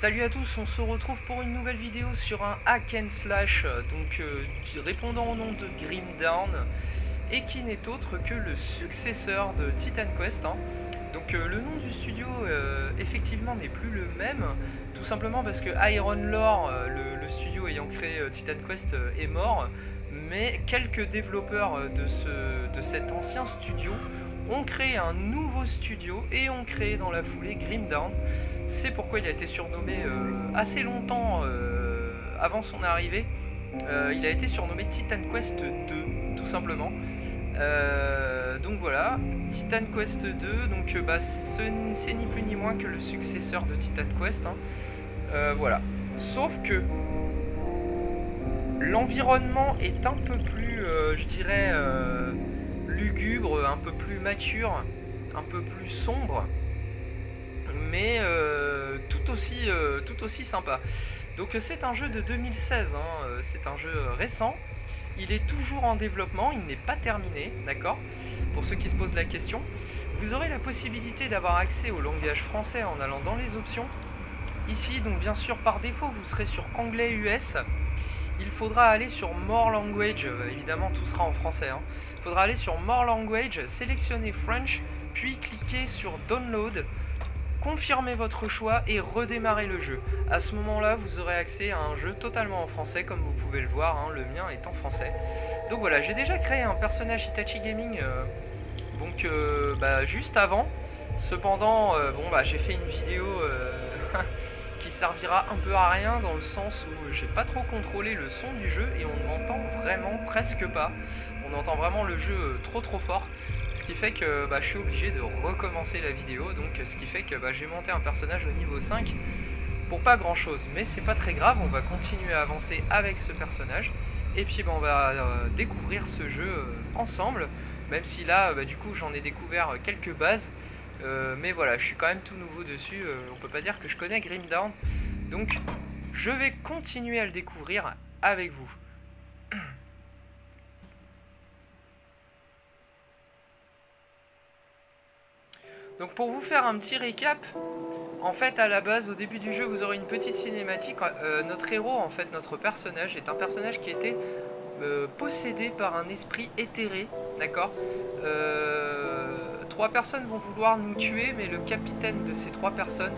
Salut à tous, on se retrouve pour une nouvelle vidéo sur un hack and slash, répondant au nom de Grim Dawn, et qui n'est autre que le successeur de Titan Quest. Le nom du studio effectivement n'est plus le même, tout simplement parce que Iron Lore, le studio ayant créé Titan Quest, est mort, mais quelques développeurs de cet ancien studio ont créé un nouveau studio et ont créé dans la foulée Grim Dawn. C'est pourquoi il a été surnommé assez longtemps avant son arrivée. Il a été surnommé Titan Quest 2, tout simplement. Donc voilà, Titan Quest 2, c'est ni plus ni moins que le successeur de Titan Quest. Voilà. Sauf que l'environnement est un peu plus, je dirais, lugubre, un peu plus mature, un peu plus sombre, mais tout aussi sympa. Donc c'est un jeu de 2016, c'est un jeu récent. Il est toujours en développement, il n'est pas terminé, d'accord? Pour ceux qui se posent la question, vous aurez la possibilité d'avoir accès au langage français en allant dans les options. Ici, donc bien sûr, par défaut, vous serez sur anglais US. Il faudra aller sur More Language, évidemment tout sera en français. Il faudra aller sur More Language, sélectionner French, puis cliquer sur Download, confirmer votre choix et redémarrer le jeu. À ce moment-là, vous aurez accès à un jeu totalement en français, comme vous pouvez le voir, le mien est en français. Donc voilà, j'ai déjà créé un personnage Hitachi Gaming juste avant. Cependant, j'ai fait une vidéo qui servira un peu à rien, dans le sens où j'ai pas trop contrôlé le son du jeu et on m'entend vraiment presque pas. On entend vraiment le jeu trop fort, ce qui fait que je suis obligé de recommencer la vidéo. Donc ce qui fait que j'ai monté un personnage au niveau 5 pour pas grand chose, mais c'est pas très grave, on va continuer à avancer avec ce personnage et puis on va découvrir ce jeu ensemble, même si là du coup j'en ai découvert quelques bases. Mais voilà, je suis quand même tout nouveau dessus, on peut pas dire que je connais Grim Dawn, donc je vais continuer à le découvrir avec vous. Donc pour vous faire un petit récap, en fait à la base, au début du jeu, vous aurez une petite cinématique. Notre héros, en fait, notre personnage, est un personnage qui était possédé par un esprit éthéré, d'accord. 3 personnes vont vouloir nous tuer, mais le capitaine de ces 3 personnes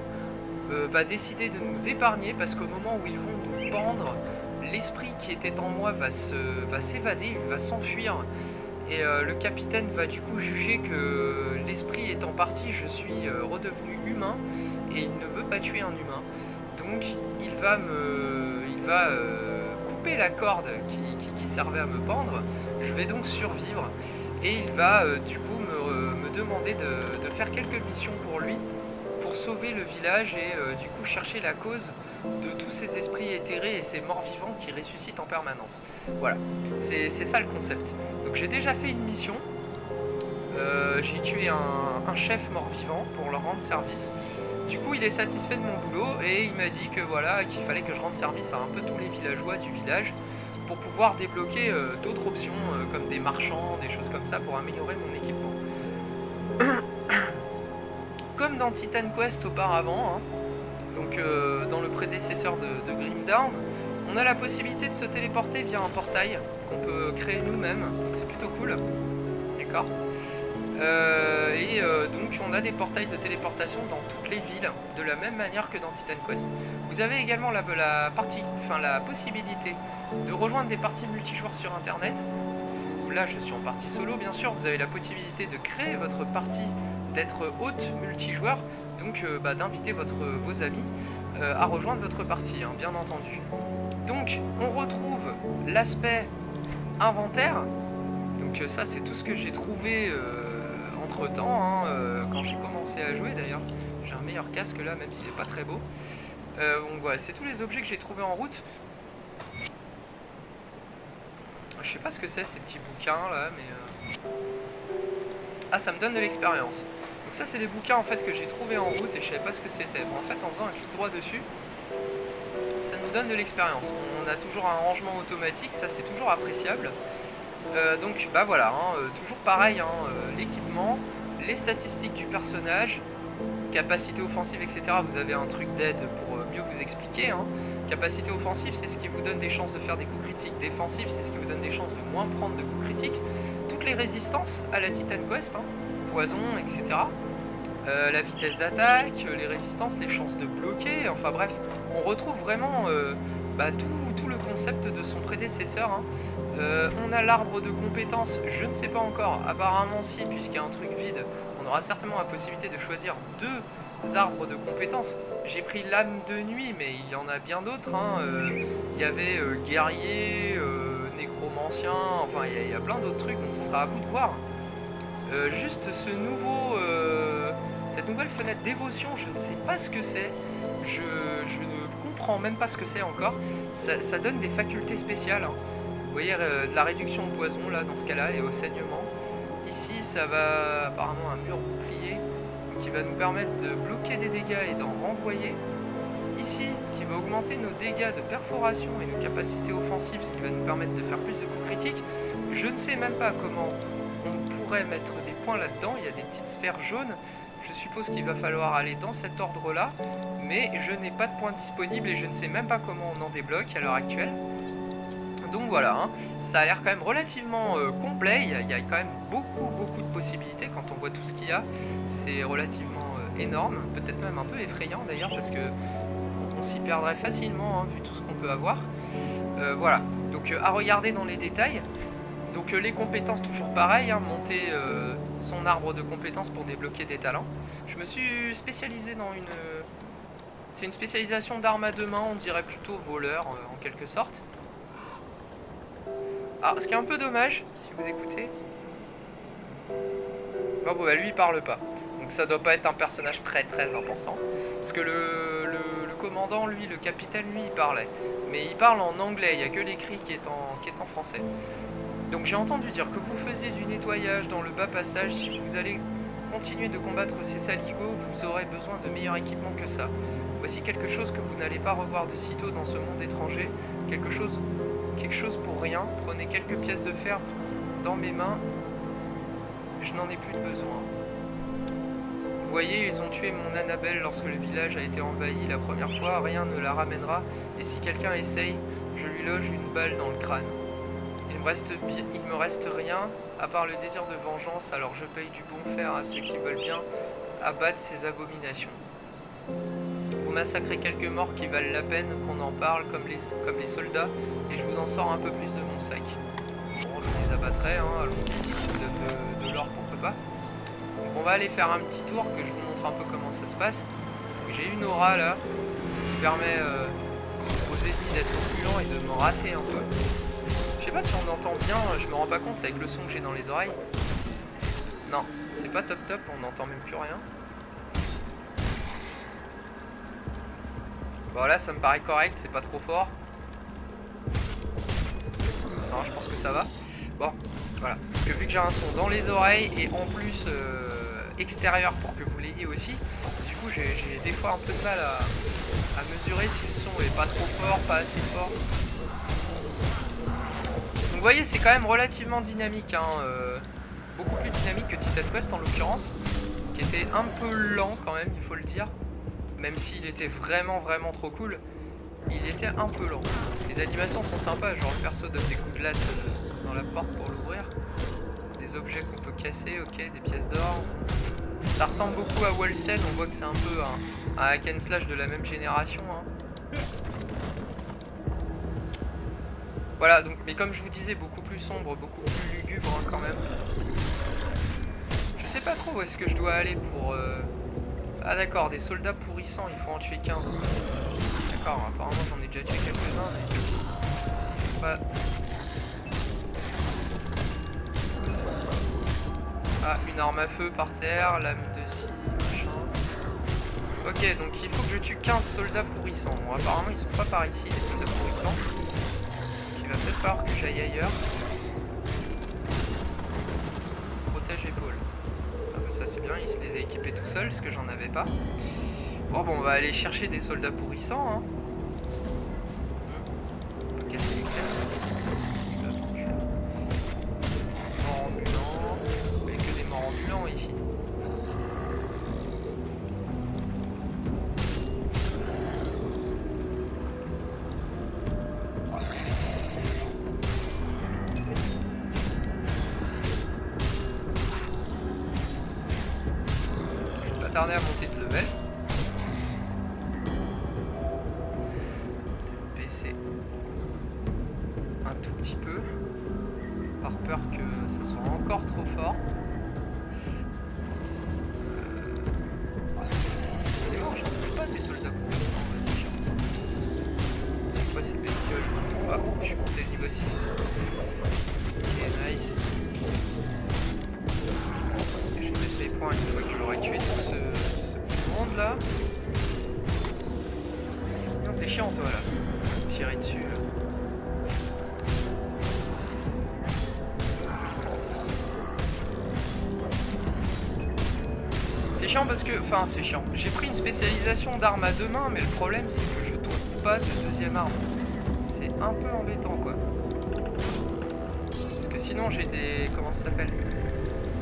va décider de nous épargner, parce qu'au moment où ils vont nous pendre, l'esprit qui était en moi va s'évader, il va s'enfuir, et le capitaine va du coup juger que l'esprit étant parti, je suis redevenu humain, et il ne veut pas tuer un humain. Donc il va couper la corde qui servait à me pendre. Je vais donc survivre, et il va du coup me demander de faire quelques missions pour lui, pour sauver le village et du coup chercher la cause de tous ces esprits éthérés et ces morts vivants qui ressuscitent en permanence. Voilà, c'est ça le concept. Donc j'ai déjà fait une mission, j'ai tué un chef mort vivant pour leur rendre service. Du coup il est satisfait de mon boulot et il m'a dit que voilà, qu'il fallait que je rende service à un peu tous les villageois du village pour pouvoir débloquer d'autres options comme des marchands, des choses comme ça pour améliorer mon équipement. Comme dans Titan Quest auparavant, dans le prédécesseur de Grim Dawn, on a la possibilité de se téléporter via un portail qu'on peut créer nous-mêmes, donc c'est plutôt cool, d'accord. Donc on a des portails de téléportation dans toutes les villes, de la même manière que dans Titan Quest. Vous avez également la possibilité de rejoindre des parties multijoueurs sur internet. Là je suis en partie solo bien sûr, vous avez la possibilité de créer votre partie, d'être hôte multijoueur, donc d'inviter vos amis à rejoindre votre partie, bien entendu. Donc on retrouve l'aspect inventaire, donc ça c'est tout ce que j'ai trouvé entre temps, quand j'ai commencé à jouer d'ailleurs. J'ai un meilleur casque là, même s'il n'est pas très beau. Donc voilà, c'est tous les objets que j'ai trouvés en route. Je sais pas ce que c'est ces petits bouquins là, mais ah, ça me donne de l'expérience. Donc ça c'est des bouquins en fait que j'ai trouvé en route et je savais pas ce que c'était. Bon, en fait en faisant un clic droit dessus, ça nous donne de l'expérience. On a toujours un rangement automatique, ça c'est toujours appréciable. Donc voilà, toujours pareil, l'équipement, les statistiques du personnage, capacité offensive, etc. Vous avez un truc d'aide pour mieux vous expliquer. Hein. Capacité offensive, c'est ce qui vous donne des chances de faire des coups critiques. Défensive, c'est ce qui vous donne des chances de moins prendre de coups critiques. Toutes les résistances à la Titan Quest, hein, poison, etc. La vitesse d'attaque, les résistances, les chances de bloquer, enfin bref, on retrouve vraiment tout le concept de son prédécesseur. Hein. On a l'arbre de compétences, je ne sais pas encore, apparemment si, puisqu'il y a un truc vide, on aura certainement la possibilité de choisir 2 arbres de compétences. J'ai pris l'âme de nuit, mais il y en a bien d'autres. Hein. Il y avait guerrier, nécromancien, enfin il y a plein d'autres trucs, donc ce sera à vous de voir. Juste cette nouvelle fenêtre dévotion, je ne sais pas ce que c'est, je ne comprends même pas ce que c'est encore. Ça donne des facultés spéciales. Hein. Vous voyez de la réduction de poison là dans ce cas là et au saignement. Ici ça va apparemment un mur bouclier qui va nous permettre de bloquer des dégâts et d'en renvoyer. Ici qui va augmenter nos dégâts de perforation et nos capacités offensives, ce qui va nous permettre de faire plus de coups critiques. Je ne sais même pas comment on pourrait mettre des points là-dedans. Il y a des petites sphères jaunes. Je suppose qu'il va falloir aller dans cet ordre-là, mais je n'ai pas de points disponibles et je ne sais même pas comment on en débloque à l'heure actuelle. Donc voilà, hein, ça a l'air quand même relativement complet. Il y a quand même beaucoup de possibilités quand on voit tout ce qu'il y a. C'est relativement énorme, peut-être même un peu effrayant d'ailleurs, parce que on s'y perdrait facilement, hein, vu tout ce qu'on peut avoir. Voilà, donc à regarder dans les détails. Donc les compétences, toujours pareil, hein, monter son arbre de compétences pour débloquer des talents. Je me suis spécialisé dans une... C'est une spécialisation d'armes à deux mains, on dirait plutôt voleur en quelque sorte. Alors ce qui est un peu dommage, si vous écoutez... Bon bah lui il parle pas, donc ça doit pas être un personnage très important. Parce que le commandant, lui, le capitaine, lui, il parlait. Mais il parle en anglais, il n'y a que l'écrit qui est en français. Donc j'ai entendu dire que vous faisiez du nettoyage dans le bas passage. Si vous allez continuer de combattre ces saligots, vous aurez besoin de meilleur équipement que ça. Voici quelque chose que vous n'allez pas revoir de sitôt dans ce monde étranger. Quelque chose pour rien. Prenez quelques pièces de fer dans mes mains. Je n'en ai plus de besoin. Vous voyez, ils ont tué mon Annabelle lorsque le village a été envahi la première fois. Rien ne la ramènera. Et si quelqu'un essaye, je lui loge une balle dans le crâne. Il me reste rien à part le désir de vengeance, alors je paye du bon fer à ceux qui veulent bien abattre ces abominations. Vous massacrez quelques morts qui valent la peine qu'on en parle comme les soldats, et je vous en sors un peu plus de mon sac. Bon, je les abattrai, hein, allons-y, de l'or qu'on peut pas. Donc on va aller faire un petit tour, que je vous montre un peu comment ça se passe. J'ai une aura là, qui permet aux ennemis d'être opulents et de me rater un peu. Je sais pas si on entend bien, je me rends pas compte avec le son que j'ai dans les oreilles. Non, c'est pas top, on n'entend même plus rien. Bon là ça me paraît correct, c'est pas trop fort. Non, je pense que ça va. Bon, voilà. Parce que vu que j'ai un son dans les oreilles et en plus extérieur pour que vous l'ayez aussi, du coup j'ai des fois un peu de mal à mesurer si le son est pas trop fort, pas assez fort. Vous voyez, c'est quand même relativement dynamique, hein, beaucoup plus dynamique que Titan Quest en l'occurrence, qui était un peu lent quand même, il faut le dire, même s'il était vraiment trop cool, il était un peu lent. Les animations sont sympas, genre le perso donne des coups de latte dans la porte pour l'ouvrir, des objets qu'on peut casser, ok, des pièces d'or. Ça ressemble beaucoup à Wolcen, on voit que c'est un peu un hack and slash de la même génération, hein. Voilà, donc, mais comme je vous disais, beaucoup plus sombre, beaucoup plus lugubre hein, quand même. Je sais pas trop où est-ce que je dois aller pour... Ah d'accord, des soldats pourrissants, il faut en tuer 15. D'accord, apparemment j'en ai déjà tué quelques-uns, mais... c'est pas... Ah, une arme à feu par terre, lame de scie, machin... Ok, donc il faut que je tue 15 soldats pourrissants. Bon, apparemment ils sont pas par ici, les soldats pourrissants. Il va peut-être falloir que j'aille ailleurs. Protège épaule. Ah bah ça c'est bien, il se les a équipés tout seul, ce que j'en avais pas. Bon, on va aller chercher des soldats pourrissants. Hein. On va casser les caisses. Morts ambulants. Il n'y a que des morts ambulants ici. attardé à monter de level. Baisser un tout petit peu, par peur que ça soit encore trop fort. C'est bon, je trouve pas des soldats pour c'est quoi ces bestioles? Ah, je suis monté niveau 6. Ok, nice. Je vais mettre les points une fois que j'aurai tué tout ce monde là. Non, t'es chiant toi là. Tirer dessus là. C'est chiant parce que... Enfin, c'est chiant. J'ai pris une spécialisation d'armes à deux mains, mais le problème c'est que je trouve pas de deuxième arme. C'est un peu embêtant quoi. Parce que sinon j'ai des... Comment ça s'appelle?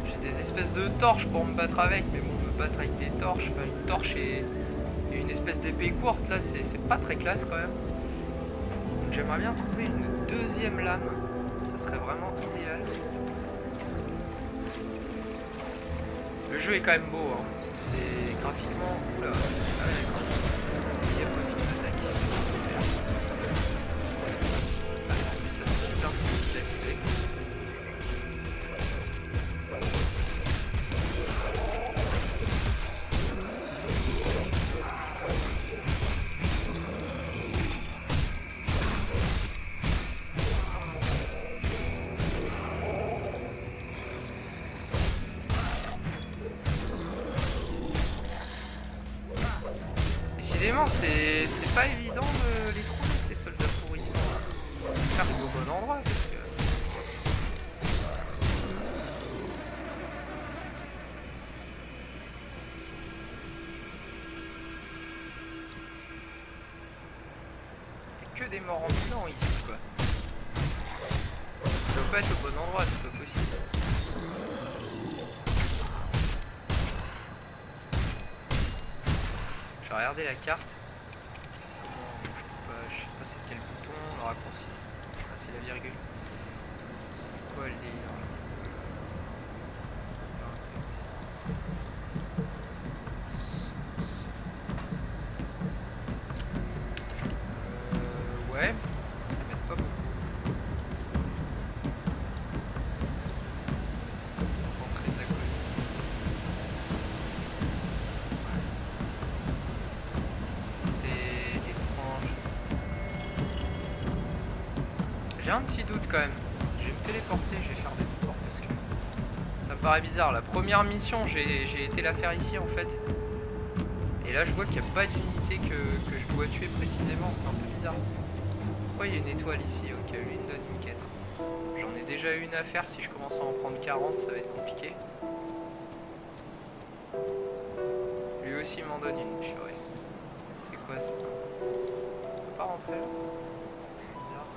J'ai des espèces de torches pour me battre avec, mais bon, me battre avec des torches, enfin, une torche et une espèce d'épée courte là, c'est pas très classe quand même. Donc j'aimerais bien trouver une deuxième lame. Ça serait vraiment idéal. Le jeu est quand même beau, hein. C'est graphiquement... Oula, ah ouais, d'accord. Il y a possible d'attaque. Ah, mais ça c'est super difficile à cibler. Décidément, c'est pas évident de les trouver ces soldats pourrissants. Faire au bon endroit parce que... Il y a que des morts ambulants ici quoi. Ça doit pas être au bon endroit, c'est pas possible. Je vais regarder la carte. Je sais pas c'est quel bouton, le raccourci. Ah, c'est la virgule. C'est quoi le délire là? Ouais, ça m'aide pas beaucoup. Entrée de la colline. J'ai un petit doute quand même. Je vais me téléporter, je vais faire des tours parce que ça me paraît bizarre. La première mission, j'ai été la faire ici en fait. Et là je vois qu'il n'y a pas d'unité que je dois tuer précisément, c'est un peu bizarre. Pourquoi il y a une étoile ici? Ok, lui il me donne une quête. J'en ai déjà une à faire, si je commence à en prendre 40 ça va être compliqué. Lui aussi il m'en donne une, purée. C'est quoi ça? On peut pas rentrer là? C'est bizarre.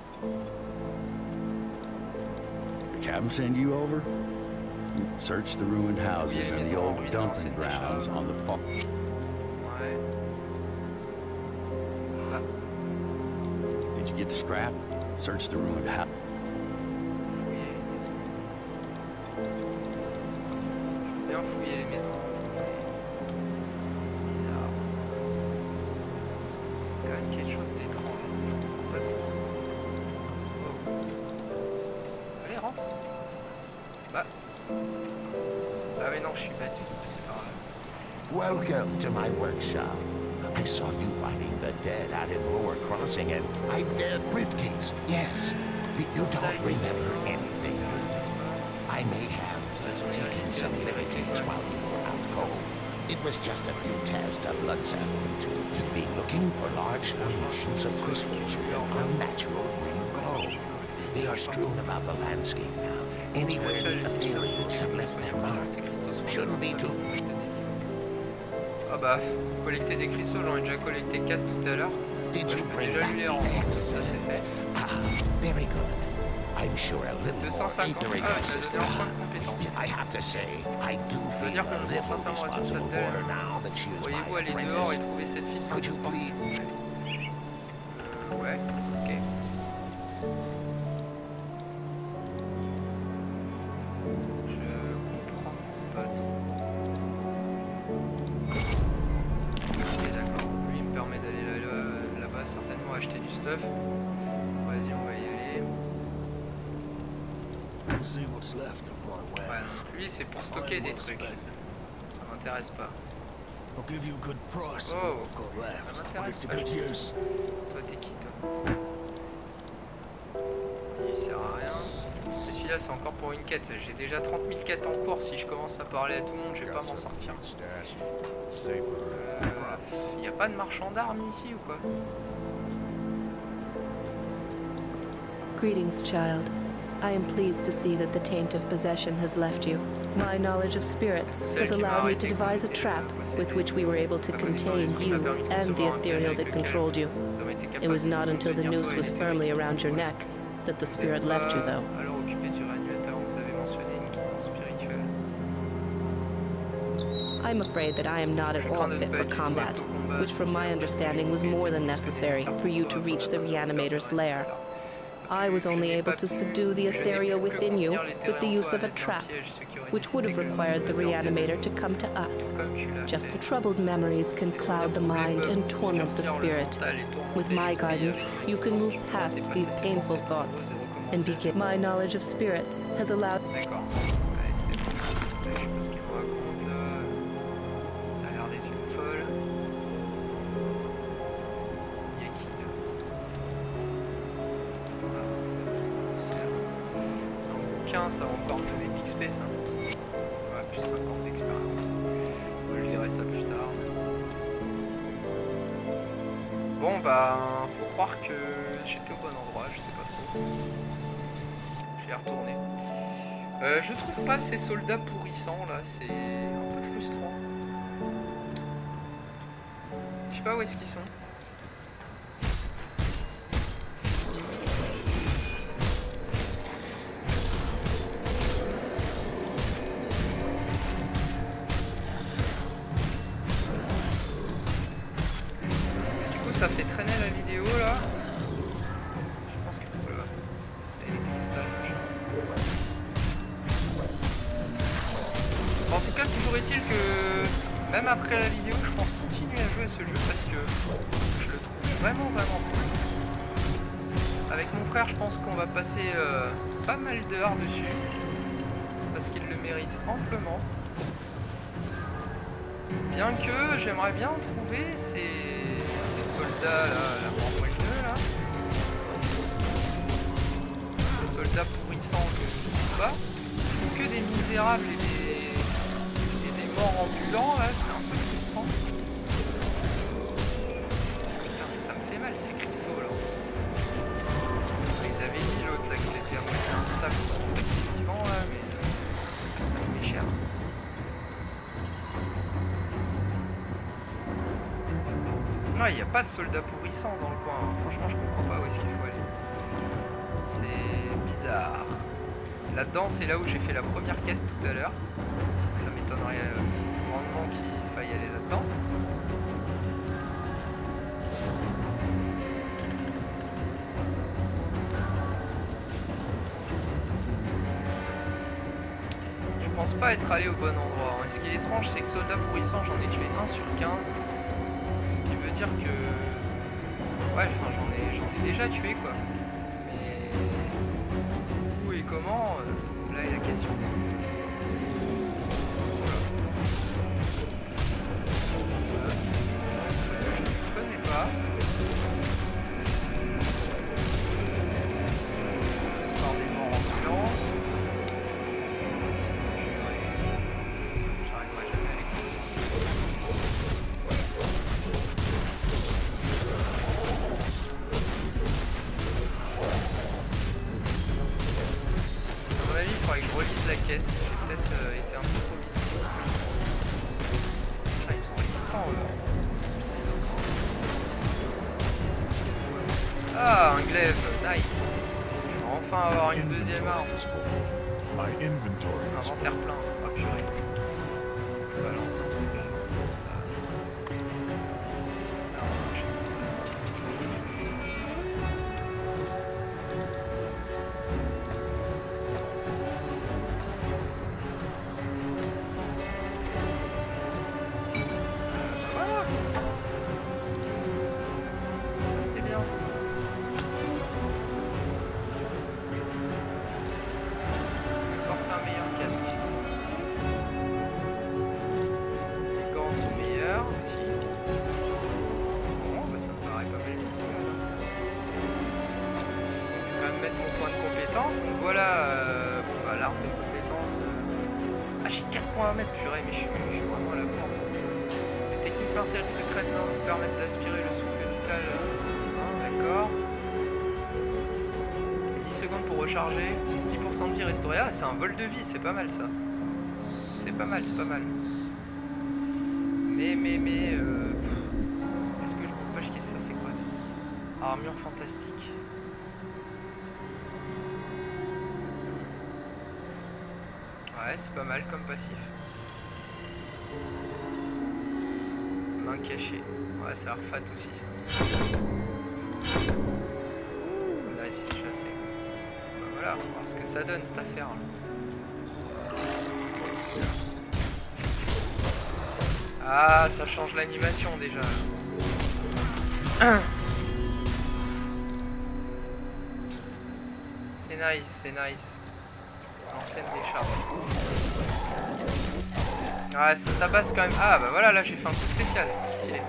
The captain send you over? Search the ruined houses and the old dumping grounds on the far. Ouais. Ah. Did you get the scrap? Search the ruined house. Fouiller les maisons. Bien fouiller les maisons. Bizarre. Quand même quelque chose d'étrange. Pas trop. Oh. Allez, rentre. Bah. Ah mais non, je suis battu. C'est par là. Welcome to my workshop. I saw you fighting the dead out in Lower Crossing, and I dared Rift Gates. Yes, you don't remember anything. I may have taken some liberties while you were out cold. It was just a few tests of blood sampling tubes. Be looking for large formations of crystals with an unnatural green glow. They are strewn about the landscape now. Anywhere the aliens have left their mark. Shouldn't be too... Ah bah, collecter des cristaux, j'en ai déjà collecté 4 tout à l'heure. Did Je you peux bring déjà back lui les the rendre. X? Ça c'est fait. Ah, very good. I'm sure a little more 250. Ah, Aetheric il m'a donné system. un point de compétence. I have to say, I do feel dire que a je me little sens sincèrement responsible responsable for d'elle. her now that she is Voyez-vous my aller dehors et apprentice. trouver cette fille sans Could you transport, s'il vous please- plaît. Ouais, ok. Je comprends pas trop. stuff. Vas-y, on va y aller. Ouais, donc lui c'est pour stocker des trucs. Ça m'intéresse pas. Oh, ça m'intéresse pas. Toi t'es qui toi? Il sert à rien. Celui-là c'est encore pour une quête. J'ai déjà 30 000 quêtes en cours. Si je commence à parler à tout le monde, je vais pas m'en sortir. Y a pas de marchand d'armes ici ou quoi? Greetings, child. I am pleased to see that the taint of possession has left you. My knowledge of spirits has allowed me to devise a trap with which we were able to contain you and the ethereal that controlled you. It was not until the noose was firmly around your neck that the spirit left you, though. I'm afraid that I am not at all fit for combat, which from my understanding was more than necessary for you to reach the Reanimator's lair. I was only able to subdue the ethereal within you with the use of a trap, which would have required the Reanimator to come to us. Just the troubled memories can cloud the mind and torment the spirit. With my guidance, you can move past these painful thoughts and begin. My knowledge of spirits has allowed... Ça va encore me donner XP ça. Ouais, plus 50 d'expérience. Je dirai ça plus tard. Bon bah faut croire que j'étais au bon endroit, je sais pas trop. Je vais y retourner. Je trouve pas ces soldats pourrissants là, c'est un peu frustrant. Je sais pas où est-ce qu'ils sont. Ça fait traîner la vidéo là. Je pense que ça c'est les cristals machin. En tout cas toujours est-il que même après la vidéo je pense continuer à jouer à ce jeu parce que je le trouve vraiment cool. Avec mon frère je pense qu'on va passer pas mal d'heures dessus parce qu'il le mérite amplement. Bien que j'aimerais bien trouver ces soldats là, la mort moelleux là. Ces soldats pourrissants que je ne trouve pas. Que des misérables et des morts ambulants là, c'est un peu frustrant. Putain mais ça me fait mal ces cristaux là. Il avait dit l'autre là que c'était à moitié instable vivant là, mais ça me fait cher. Non, il n'y a pas de soldats pourrissants dans le coin. Franchement, je comprends pas où est-ce qu'il faut aller. C'est bizarre. Là-dedans, c'est là où j'ai fait la première quête tout à l'heure. Ça m'étonnerait grandement qu'il faille aller là-dedans. Je pense pas être allé au bon endroit. Et ce qui est étrange, c'est que soldats pourrissants, j'en ai tué 1 sur 15. Dire que ouais, enfin j'en ai déjà tué quoi, mais où et comment là est la question. Je connais pas. Encore des morts ambulants. J'arriverai jamais avec eux. Il faudrait que je relise la quête, j'ai peut-être été un peu trop vite. Ah, ils sont résistants eux. Ah, un glaive, nice. Je vais enfin avoir une deuxième arme. Inventaire plein, ah purée. Je balance un truc là. Ça marche comme ça. points à mettre, purée, mais je suis vraiment à la bourre. Les techniques martiales secrètes nous permettent d'aspirer le souffle vital. D'accord. 10 secondes pour recharger, 10% de vie restaurée. Ah, c'est un vol de vie, c'est pas mal ça. C'est pas mal, c'est pas mal. Mais, est-ce que je peux pas acheter ça? C'est quoi ça? Armure fantastique. Ouais, c'est pas mal comme passif. Main cachée. Ouais, ça a l'air fat aussi ça. Nice, chassé. Bah voilà, on va voir ce que ça donne cette affaire. Ah, ça change l'animation déjà. C'est nice, c'est nice. L'ancienne décharge. Ah, ça tabasse quand même. Ah, bah voilà, là j'ai fait un coup spécial. Stylé.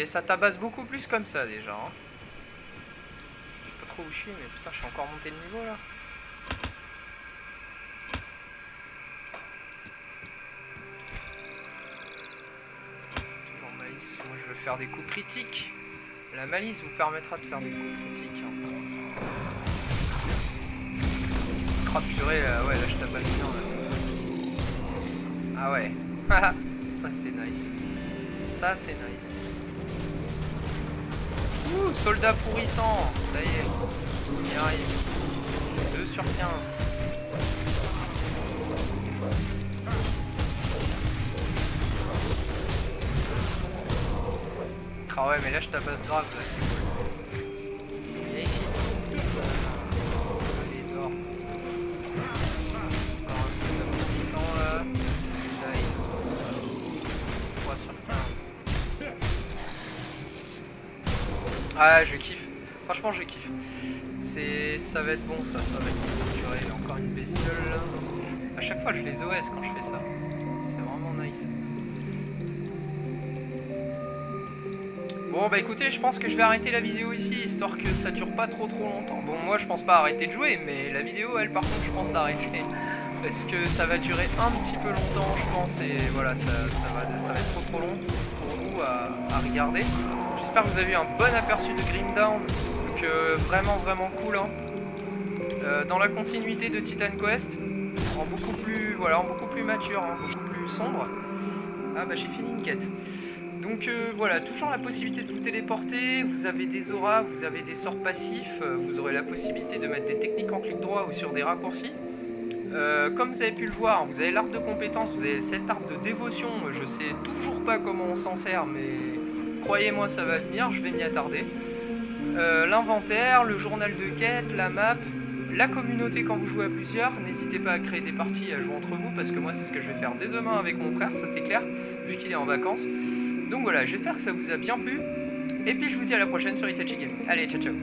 Ça tabasse beaucoup plus comme ça déjà. Hein. Je sais pas trop où je suis, mais putain, je suis encore monté de niveau là. Toujours malice. Moi je veux faire des coups critiques. La malice vous permettra de faire des coups critiques. Hein. Oh purée, ouais, là je tape bien là. Ah ouais. Ça c'est nice. Ça c'est nice. Ouh, soldat pourrissant. Ça y est. On y arrive. 2 sur 15. Ah ouais, mais là je tabasse grave là. Viens ici. Allez, dehors. Encore un soldat pourrissant là. Ça y est. 3 sur 15. Ah, je kiffe. Franchement, je kiffe. Ça va être bon, ça va être bon. Purée, il y a encore une bestiole là. À chaque fois, je les OS quand je fais ça. C'est vraiment nice. Bon, bah écoutez, je pense que je vais arrêter la vidéo ici, histoire que ça dure pas trop longtemps. Bon, moi, je pense pas arrêter de jouer, mais la vidéo, elle, par contre, je pense l'arrêter. Parce que ça va durer un petit peu longtemps, je pense, et voilà, ça va être trop long pour nous à regarder. J'espère que vous avez eu un bon aperçu de Grim Dawn, donc vraiment cool. Hein. Dans la continuité de Titan Quest, en beaucoup plus mature, hein, beaucoup plus sombre. Ah bah j'ai fini une quête. Donc voilà, toujours la possibilité de vous téléporter, vous avez des auras, vous avez des sorts passifs, vous aurez la possibilité de mettre des techniques en clic droit ou sur des raccourcis. Comme vous avez pu le voir, vous avez l'arbre de compétences, vous avez cet arbre de dévotion, je sais toujours pas comment on s'en sert, mais croyez-moi ça va venir, je vais m'y attarder. L'inventaire, le journal de quête, la map, la communauté quand vous jouez à plusieurs, n'hésitez pas à créer des parties à jouer entre vous, parce que moi c'est ce que je vais faire dès demain avec mon frère, ça c'est clair, vu qu'il est en vacances. Donc voilà, j'espère que ça vous a bien plu, et puis je vous dis à la prochaine sur Itachi Gaming. Allez, ciao ciao.